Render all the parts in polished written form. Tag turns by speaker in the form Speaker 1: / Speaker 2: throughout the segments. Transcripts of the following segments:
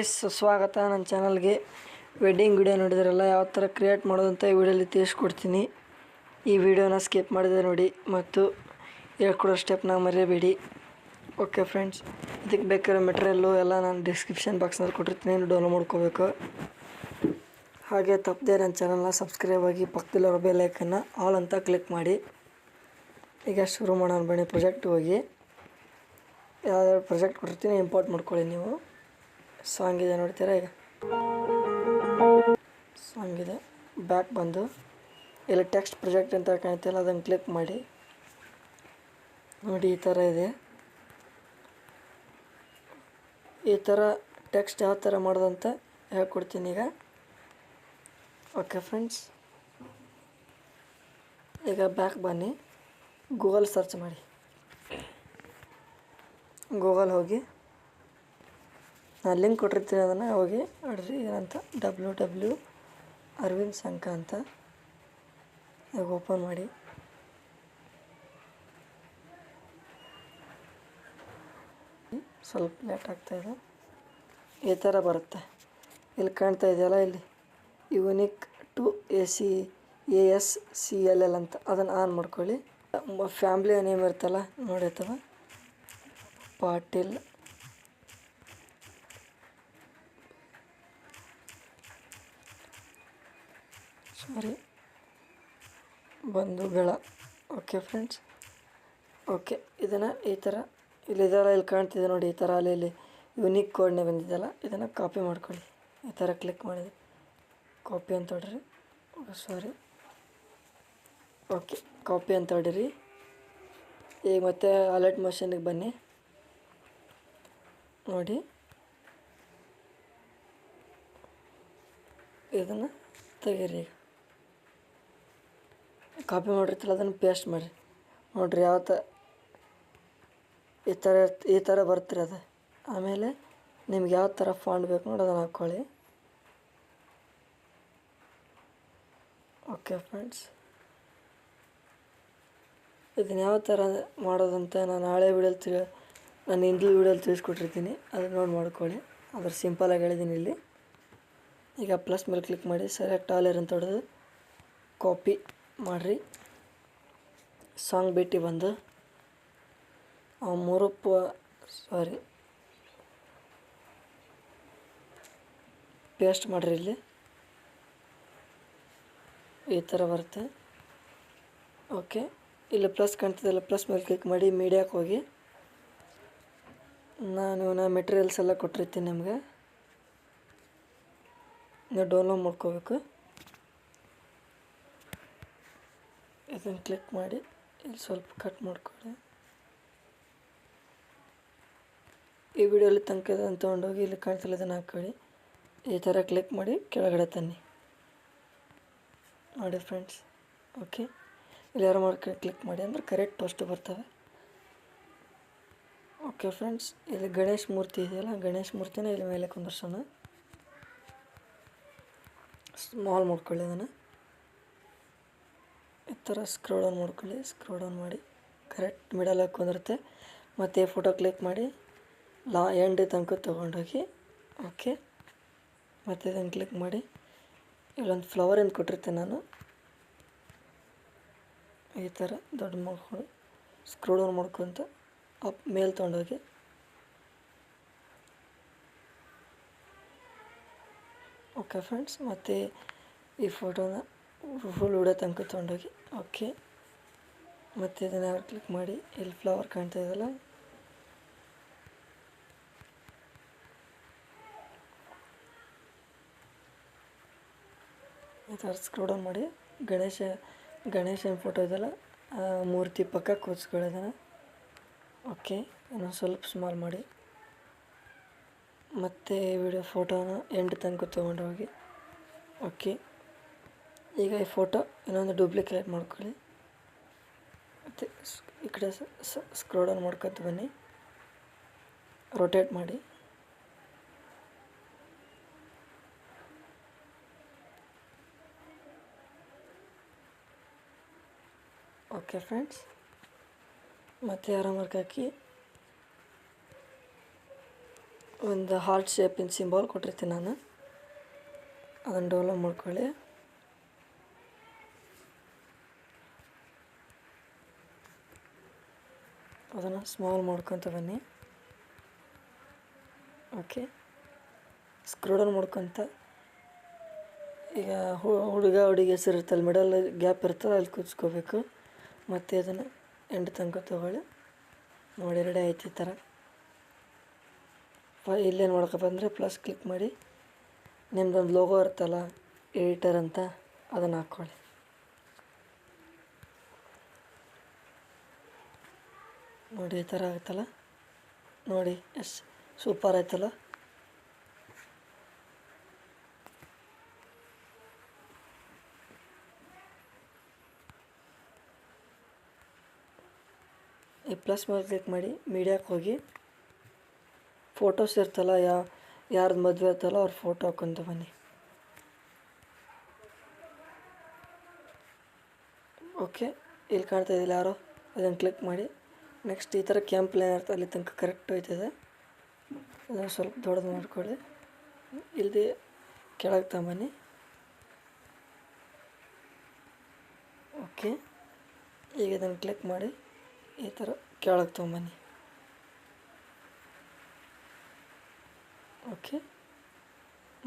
Speaker 1: Guys, ಸ್ವಾಗತ ನನ್ನ ಚಾನಲ್ಗೆ. ವೆಡ್ಡಿಂಗ್ ವಿಡಿಯೋ ನೋಡಿದ್ರಲ್ಲ, ಯಾವ ಥರ ಕ್ರಿಯೇಟ್ ಮಾಡೋದಂತ ಈ ವಿಡಿಯೋಲಿ ತಿಳಿಸ್ಕೊಡ್ತೀನಿ. ಈ ವಿಡಿಯೋನ ಸ್ಕಿಪ್ ಮಾಡಿದೆ ನೋಡಿ ಮತ್ತು ಹೇಳ್ಕೊಡೋ ಸ್ಟೆಪ್ನ ಮರೆಯಬೇಡಿ. ಓಕೆ ಫ್ರೆಂಡ್ಸ್, ಇದಕ್ಕೆ ಬೇಕಾಗಿರೋ ಮೆಟೀರಿಯಲ್ಲು ಎಲ್ಲ ನಾನು ಡಿಸ್ಕ್ರಿಪ್ಷನ್ ಬಾಕ್ಸ್ನಲ್ಲಿ ಕೊಟ್ಟಿರ್ತೀನಿ, ಡೌನ್ಲೋಡ್ ಮಾಡ್ಕೋಬೇಕು. ಹಾಗೆ ತಪ್ಪದೆ ನನ್ನ ಚಾನಲ್ನ ಸಬ್ಸ್ಕ್ರೈಬ್ ಆಗಿ ಪಕ್ಕದಲ್ಲಿರೋ ಬೆಲ್ ಐಕನ್ನ ಆಲ್ ಅಂತ ಕ್ಲಿಕ್ ಮಾಡಿ. ಈಗ ಶುರು ಮಾಡೋಣ ಬನ್ನಿ. ಪ್ರಾಜೆಕ್ಟ್ ಹೋಗಿ ಯಾವ್ದಾದ್ರು ಪ್ರಾಜೆಕ್ಟ್ ಕೊಟ್ಟಿರ್ತೀನಿ, ಇಂಪೋರ್ಟ್ ಮಾಡ್ಕೊಳ್ಳಿ. ನೀವು ಸಾಂಗ್ ಇದೆ ನೋಡ್ತೀರಾ, ಈಗ ಸಾಂಗ್ ಇದೆ. ಬ್ಯಾಕ್ ಬಂದು ಇಲ್ಲಿ ಟೆಕ್ಸ್ಟ್ ಪ್ರಾಜೆಕ್ಟ್ ಅಂತ ಕಾಣ್ತಿಲ್ಲ, ಅದನ್ನು ಕ್ಲಿಕ್ ಮಾಡಿ. ನೋಡಿ, ಈ ಥರ ಇದೆ. ಈ ಥರ ಟೆಕ್ಸ್ಟ್ ಯಾವ ಥರ ಮಾಡೋದಂತ ಹೇಳ್ಕೊಡ್ತೀನಿ ಈಗ. ಓಕೆ ಫ್ರೆಂಡ್ಸ್, ಈಗ ಬ್ಯಾಕ್ ಬನ್ನಿ. ಗೂಗಲ್ ಸರ್ಚ್ ಮಾಡಿ. ಗೂಗಲ್ ಹೋಗಿ ನಾನು ಲಿಂಕ್ ಕೊಟ್ಟಿರ್ತೀನಿ, ಅದನ್ನು ಹೋಗಿ ನೋಡ್ರಿ. ಏನಂತ www ಅರವಿಂದ್ ಸಂಕ ಅಂತ ಈಗ ಓಪನ್ ಮಾಡಿ. ಸ್ವಲ್ಪ ಲೇಟ್ ಆಗ್ತಾಯಿದೆ. ಈ ಥರ ಬರುತ್ತೆ. ಇಲ್ಲಿ ಕಾಣ್ತಾ ಇದೆಯಲ್ಲ, ಇಲ್ಲಿ ಯೂನಿಕ್ ಟು ASCLL ಅಂತ, ಅದನ್ನು ಆನ್ ಮಾಡ್ಕೊಳ್ಳಿ. ಫ್ಯಾಮ್ಲಿ ನೇಮ್ ಇರ್ತಲ್ಲ ನೋಡಿ, ಅಥವಾ ಪಾಟೀಲ್ ಬಂಧುಗಳ. Okay friends, okay. ಇದನ್ನು ಈ ಥರ ಇಲ್ಲಿದೆಲ್ಲ, ಇಲ್ಲಿ ಕಾಣ್ತಿದೆ ನೋಡಿ, ಈ ಥರ ಅಲ್ಲಿ ಯುನಿಕ್ ಕೋಡ್ನೇ ಬಂದಿದೆಯಲ್ಲ, ಇದನ್ನು ಕಾಪಿ ಮಾಡ್ಕೊಳ್ಳಿ. ಈ ಥರ ಕ್ಲಿಕ್ ಮಾಡಿದೆ, ಕಾಪಿ ಅಂತ ಹೊಡ್ರಿ. ಓಕೆ, ಕಾಪಿ ಅಂತ ಹೊಡಿರಿ. ಈಗ ಮತ್ತೆ ಅಲರ್ಟ್ ಮೋಷನ್ಗೆ ಬನ್ನಿ. ನೋಡಿ, ಇದನ್ನು ತೆಗೀರಿ. ಈಗ ಕಾಪಿ ಮಾಡಿರ್ತಿಲ್ಲ, ಅದನ್ನು ಪೇಸ್ಟ್ ಮಾಡಿರಿ. ನೋಡಿರಿ, ಈ ಥರ ಬರ್ತೀರಿ ಅದು. ಆಮೇಲೆ ನಿಮ್ಗೆ ಯಾವ ಥರ ಫಾಂಟ್ ಬೇಕು ನೋಡಿ, ಅದನ್ನು ಹಾಕ್ಕೊಳ್ಳಿ. ಓಕೆ ಫ್ರೆಂಡ್ಸ್, ಇದನ್ನು ಯಾವ ಥರ ಮಾಡೋದಂತ ನಾನು ಹಳೆ ವಿಡಿಯೋಲಿ ನಾನು ಹಿಂದಿ ವಿಡಿಯೋಲಿ ತಿಳಿಸ್ಕೊಟ್ಟಿರ್ತೀನಿ, ಅದನ್ನು ನೋಡಿ ಮಾಡ್ಕೊಳ್ಳಿ. ಅದ್ರ ಸಿಂಪಲಾಗಿ ಹೇಳಿದ್ದೀನಿ ಇಲ್ಲಿ. ಈಗ ಪ್ಲಸ್ ಮೇಲೆ ಕ್ಲಿಕ್ ಮಾಡಿ, ಸೆಲೆಕ್ಟ್ ಆಲ್ ಅಂತ ಹೊಡೆದು ಕಾಪಿ ಮಾಡಿರಿ. ಸಾಂಗ್ ಬಿಟ್ಟು ಬಂದು ಪೇಸ್ಟ್ ಮಾಡಿರಿ. ಇಲ್ಲಿ ಈ ಥರ ಬರುತ್ತೆ. ಓಕೆ, ಇಲ್ಲಿ ಪ್ಲಸ್ ಕಾಣ್ತಿದ್ದಲ್ಲ, ಪ್ಲಸ್ ಮೇಲೆ ಕ್ಲಿಕ್ ಮಾಡಿ ಮೀಡಿಯಾಕ್ಕೆ ಹೋಗಿ. ನಾನು ಮೆಟೀರಿಯಲ್ಸ್ ಎಲ್ಲ ಕೊಟ್ಟಿರ್ತೀನಿ ನಿಮಗೆ, ನೀವು ಡೌನ್ಲೋಡ್ ಮಾಡ್ಕೋಬೇಕು. ಇದನ್ನು ಕ್ಲಿಕ್ ಮಾಡಿ ಇಲ್ಲಿ ಸ್ವಲ್ಪ ಕಟ್ ಮಾಡ್ಕೊಳ್ಳಿ. ಈ ವಿಡಿಯೋಲಿ ತನಕ ಇದನ್ನು ತೊಗೊಂಡೋಗಿ ಇಲ್ಲಿ ಕಾಣ್ತಿಲ್ಲ, ಇದನ್ನು ಹಾಕ್ಕೊಳ್ಳಿ. ಈ ಥರ ಕ್ಲಿಕ್ ಮಾಡಿ ಕೆಳಗಡೆ ತನ್ನಿ. ನೋಡಿ ಫ್ರೆಂಡ್ಸ್, ಓಕೆ. ಇಲ್ಲಿ ಯಾರು ಮಾಡ್ಕೊಂಡು ಕ್ಲಿಕ್ ಮಾಡಿ ಅಂದರೆ ಕರೆಕ್ಟ್ ಅಷ್ಟು ಬರ್ತವೆ. ಓಕೆ ಫ್ರೆಂಡ್ಸ್, ಇಲ್ಲಿ ಗಣೇಶ್ ಮೂರ್ತಿ ಇದೆಯಲ್ಲ, ಗಣೇಶ್ ಮೂರ್ತಿನ ಇಲ್ಲಿ ಮೇಲೆ ಕುಂದರ್ಸೋಣ. ಸ್ಮಾಲ್ ಮಾಡ್ಕೊಳ್ಳಿ. ಅದನ್ನು ಈ ಥರ ಸ್ಕ್ರೋಲ್ ಡೌನ್ ಮಾಡ್ಕೊಳ್ಳಿ. ಸ್ಕ್ರೋಲ್ ಡೌನ್ ಮಾಡಿ ಕರೆಕ್ಟ್ ಮಿಡಲಾಗಿ ಕುಂದಿರುತ್ತೆ. ಮತ್ತು ಫೋಟೋ ಕ್ಲಿಕ್ ಮಾಡಿ ಎಂಡ್ ತನಕ ತೊಗೊಂಡೋಗಿ. ಓಕೆ, ಮತ್ತು ಇದನ್ನು ಕ್ಲಿಕ್ ಮಾಡಿ ಇಲ್ಲೊಂದು ಫ್ಲವರ್ ಅಂತ ಕೊಟ್ಟಿರ್ತೀನಿ ನಾನು. ಈ ಥರ ದೊಡ್ಡ ಮಾಡ್ಕೊಂಡು ಸ್ಕ್ರೋಲ್ ಡೌನ್ ಮಾಡ್ಕೊತ ಅಪ್ ಮೇಲೆ ತೊಗೊಂಡೋಗಿ. ಓಕೆ ಫ್ರೆಂಡ್ಸ್, ಮತ್ತು ಈ ಫೋಟೋನ ಫುಲ್ ವಿಡಿಯೋ ತನಕ ತೊಗೊಂಡೋಗಿ. ಓಕೆ, ಮತ್ತು ಇದನ್ನು ಕ್ಲಿಕ್ ಮಾಡಿ ಇಲ್ಲಿ ಫ್ಲವರ್ ಕಾಣ್ತಾ ಇದೆಯಲ್ಲ, ಈ ಥರ ಸ್ಕ್ರೋಲ್ ಡೌನ್ ಮಾಡಿ ಗಣೇಶನ ಫೋಟೋ ಇದೆಯಲ್ಲ, ಮೂರ್ತಿ ಪಕ್ಕ ಕೂರಿಸ್ಕೊಳ್ಳೋದನ್ನು. ಓಕೆ, ಇನ್ನೊಂದು ಸ್ವಲ್ಪ ಸ್ಮಾಲ್ ಮಾಡಿ. ಮತ್ತು ವಿಡಿಯೋ ಫೋಟೋನ ಎಂಡ್ ತನಕ ತೊಗೊಂಡೋಗಿ. ಓಕೆ, ಈಗ ಈ ಫೋಟೋ ಇನ್ನೊಂದು ಡೂಪ್ಲಿಕೇಟ್ ಮಾಡ್ಕೊಳ್ಳಿ. ಮತ್ತು ಈ ಕಡೆ ಸ್ಕ್ರೋಲ್ ಡೌನ್ ಮಾಡ್ಕೊತ ಬನ್ನಿ, ರೊಟೇಟ್ ಮಾಡಿ. ಓಕೆ ಫ್ರೆಂಡ್ಸ್, ಮತ್ತು ಆರಾಮಾಗಿ ಹಾಕಿ ಒಂದು ಹಾರ್ಟ್ ಶೇಪಿನ ಸಿಂಬಲ್ ಕೊಟ್ಟಿರ್ತೀನಿ ನಾನು, ಅದನ್ನು ಡೌನ್ಲೋಡ್ ಮಾಡ್ಕೊಳ್ಳಿ. ಅದನ್ನು ಸ್ಮಾಲ್ ಮಾಡ್ಕೊತ ಬನ್ನಿ. ಓಕೆ, ಸ್ಕ್ರೋಲ್ ಡೌನ್ ಮಾಡ್ಕೊತ ಈಗ ಹುಡುಗ ಹುಡುಗಿ ಹೆಸರು ಇರ್ತಲ್ಲ, ಮಿಡಲ್ ಗ್ಯಾಪ್ ಇರ್ತಲ್ಲ, ಅಲ್ಲಿ ಕೂತ್ಕೋಬೇಕು. ಮತ್ತು ಅದನ್ನು ಎಂಡ್ ತನಕ ತೊಗೊಳ್ಳಿ. ನೋಡಿ ರೆಡಿ ಆಯ್ತು. ಈ ಥರ ಇಲ್ಲೇನು ಮಾಡ್ಕೊ ಅಂದರೆ ಪ್ಲಸ್ ಕ್ಲಿಕ್ ಮಾಡಿ ನಿಮ್ದೊಂದು ಲೋಗೋ ಇರುತ್ತಲ್ಲ ಎಡಿಟರ್ ಅಂತ, ಅದನ್ನು ಹಾಕ್ಕೊಳ್ಳಿ. ನೋಡಿ ಈ ಥರ ಆಗುತ್ತಲ್ಲ, ನೋಡಿ ಎಸ್ ಸೂಪರ್ ಆಯ್ತಲ್ಲ. ಈ ಪ್ಲಸ್ ಮೇಲೆ ಕ್ಲಿಕ್ ಮಾಡಿ ಮೀಡಿಯಾಕ್ಕೆ ಹೋಗಿ ಫೋಟೋಸ್ ಇರ್ತಲ್ಲ, ಯಾರ್ದು ಮದುವೆ ಇರ್ತಲ್ಲ ಅವ್ರ ಫೋಟೋ ಹಾಕ್ಕೊಂತ ಬನ್ನಿ. ಓಕೆ, ಇಲ್ಲಿ ಕಾಣ್ತಾ ಇದ್ದಿಲ್ಲ ಯಾರೋ, ಅದನ್ನು ಕ್ಲಿಕ್ ಮಾಡಿ. ನೆಕ್ಸ್ಟ್ ಈ ಥರ ಕ್ಯಾಂಪ್ ಲೈನ್ ಇರ್ತದೆ, ಅಲ್ಲಿ ತನಕ ಕರೆಕ್ಟ್ ಹೋಯ್ತದೆ. ಅದನ್ನು ಸ್ವಲ್ಪ ದೊಡ್ಡದು ಮಾಡ್ಕೊಳ್ಳಿ. ಇಲ್ಲದೆ ಕೆಳಗೆ ತಗೊಂಬನ್ನಿ. ಓಕೆ, ಈಗ ಇದನ್ನು ಕ್ಲಿಕ್ ಮಾಡಿ ಈ ಥರ ಕೆಳಗೆ ತೊಗೊಂಬನ್ನಿ. ಓಕೆ,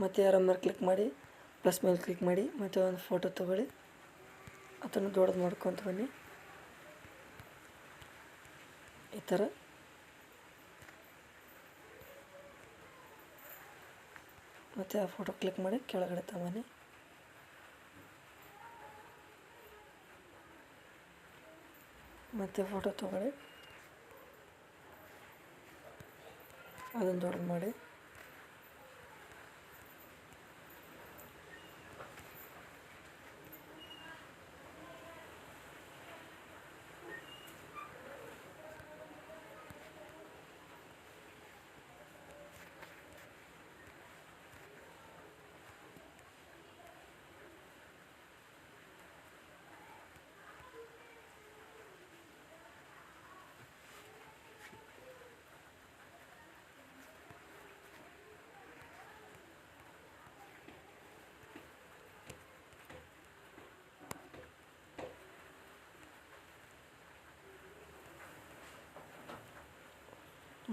Speaker 1: ಮತ್ತು ಯಾರ ಮೇಲೆ ಕ್ಲಿಕ್ ಮಾಡಿ ಪ್ಲಸ್ ಮೇಲೆ ಕ್ಲಿಕ್ ಮಾಡಿ ಮತ್ತು ಒಂದು ಫೋಟೋ ತೊಗೊಳ್ಳಿ. ಅದನ್ನು ದೊಡ್ಡದು ಮಾಡ್ಕೊತ ಬನ್ನಿ ಈ ಥರ. ಮತ್ತು ಆ ಫೋಟೋ ಕ್ಲಿಕ್ ಮಾಡಿ ಕೆಳಗಡೆ ತಗೊಂಬನ್ನಿ. ಮತ್ತು ಫೋಟೋ ತೊಗೊಳ್ಳಿ, ಅದನ್ನು ದೊಡ್ಡದು ಮಾಡಿ.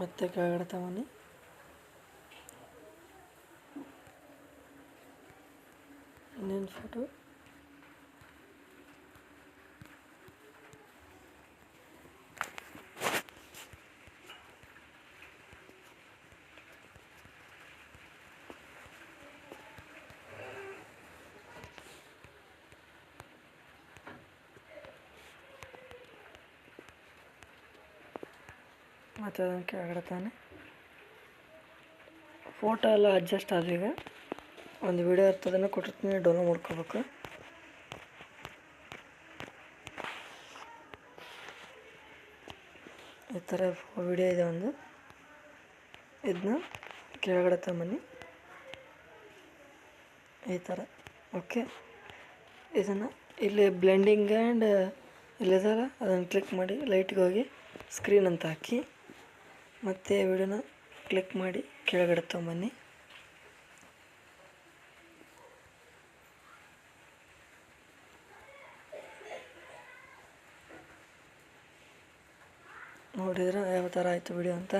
Speaker 1: ಮತ್ತೆ ಕೆಳಗಡೆ ತಗೊಂಡು ಇನ್ನೊಂದು ಫೋಟೋ. ಮತ್ತು ಅದನ್ನು ಕೆಳಗಡೆ ತಾನೆ ಫೋಟೋ ಎಲ್ಲ ಅಡ್ಜಸ್ಟ್ ಆದೀಗ. ಒಂದು ವಿಡಿಯೋ ಇರ್ತದನ್ನು ಕೊಟ್ಟಿರ್ತೀನಿ, ಡೌನ್ಲೋಡ್ ಮಾಡ್ಕೋಬೇಕು. ಈ ಥರ ವಿಡಿಯೋ ಇದೆ ಒಂದು, ಇದನ್ನ ಕೆಳಗಡೆ ತಗೊಂಬನ್ನಿ ಈ ಥರ. ಓಕೆ, ಇದನ್ನು ಇಲ್ಲಿ ಬ್ಲೆಂಡಿಂಗ್ ಆ್ಯಂಡ್ ಇಲ್ಲಿದಲ್ಲ ಅದನ್ನು ಕ್ಲಿಕ್ ಮಾಡಿ ಲೈಟ್ಗೆ ಹೋಗಿ ಸ್ಕ್ರೀನ್ ಅಂತ ಹಾಕಿ ಮತ್ತು ವಿಡಿಯೋನ ಕ್ಲಿಕ್ ಮಾಡಿ ಕೆಳಗಡೆ ತೊಗೊಂಬನ್ನಿ. ನೋಡಿದ್ರೆ ಯಾವ ಥರ ಆಯಿತು ವಿಡಿಯೋ ಅಂತ.